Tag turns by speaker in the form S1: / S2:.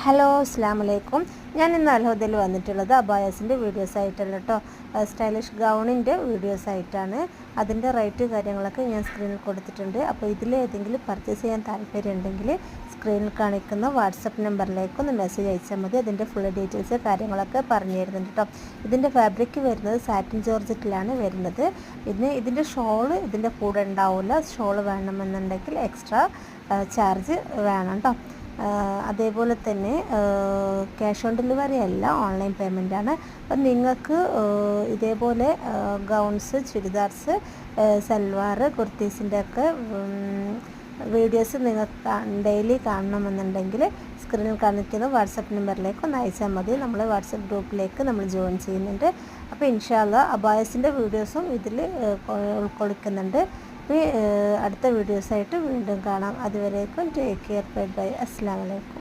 S1: Hello അസ്സലാമു അലൈക്കും. ഞാൻ ഇന്ന് അൽഹുദയിൽ വന്നിട്ടുള്ളത് അബായസിൻ്റെ വീഡിയോസ് ആയിട്ടല്ല കേട്ടോ, സ്റ്റൈലിഷ് ഗൗണിൻ്റെ വീഡിയോസ് ആയിട്ടാണ്. അതിൻ്റെ റേറ്റ് കാര്യങ്ങളൊക്കെ ഞാൻ സ്ക്രീനിൽ കൊടുത്തിട്ടുണ്ട്. അപ്പോൾ ഇതിലേതെങ്കിലും പർച്ചേസ് ചെയ്യാൻ താല്പര്യം ഉണ്ടെങ്കിൽ സ്ക്രീനിൽ കാണിക്കുന്ന വാട്സപ്പ് നമ്പറിലേക്ക് ഒന്ന് മെസ്സേജ് അയച്ചാൽ മതി. അതിൻ്റെ ഫുൾ ഡീറ്റെയിൽസ് കാര്യങ്ങളൊക്കെ പറഞ്ഞു തരുന്നുണ്ട് കേട്ടോ. ഇതിൻ്റെ ഫാബ്രിക് വരുന്നത് സാറ്റിൻ ജോർജറ്റിലാണ് വരുന്നത്. പിന്നെ ഇതിൻ്റെ ഷോള് ഇതിൻ്റെ കൂടെ ഉണ്ടാവില്ല. ഷോള് വേണമെന്നുണ്ടെങ്കിൽ എക്സ്ട്രാ ചാർജ് വേണം കേട്ടോ. അതേപോലെ തന്നെ ക്യാഷ് ഓൺ ഡെലിവറി അല്ല, ഓൺലൈൻ പേയ്മെൻറ്റാണ്. അപ്പം നിങ്ങൾക്ക് ഇതേപോലെ ഗൗൺസ്, ചുരിദാർസ്, സൽവാർ, കുർത്തീസിൻ്റെ ഒക്കെ വീഡിയോസ് നിങ്ങൾക്ക് ഡെയിലി കാണണമെന്നുണ്ടെങ്കിൽ സ്ക്രീനിൽ കാണിക്കുന്ന വാട്സപ്പ് നമ്പറിലേക്ക് ഒന്ന് അയച്ചാൽ മതി. നമ്മൾ വാട്സപ്പ് ഗ്രൂപ്പിലേക്ക് നമ്മൾ ജോയിൻ ചെയ്യുന്നുണ്ട്. അപ്പോൾ ഇൻഷാ അല്ലാഹ് അബായസിൻ്റെ വീഡിയോസും ഇതിൽ ഉൾക്കൊള്ളിക്കുന്നുണ്ട്. അടുത്ത വീഡിയോസായിട്ട് വീണ്ടും കാണാം. അതുവരേക്കും ടേക്ക് കെയർ. Bye bye. അസ്സലാമു അലൈക്കും.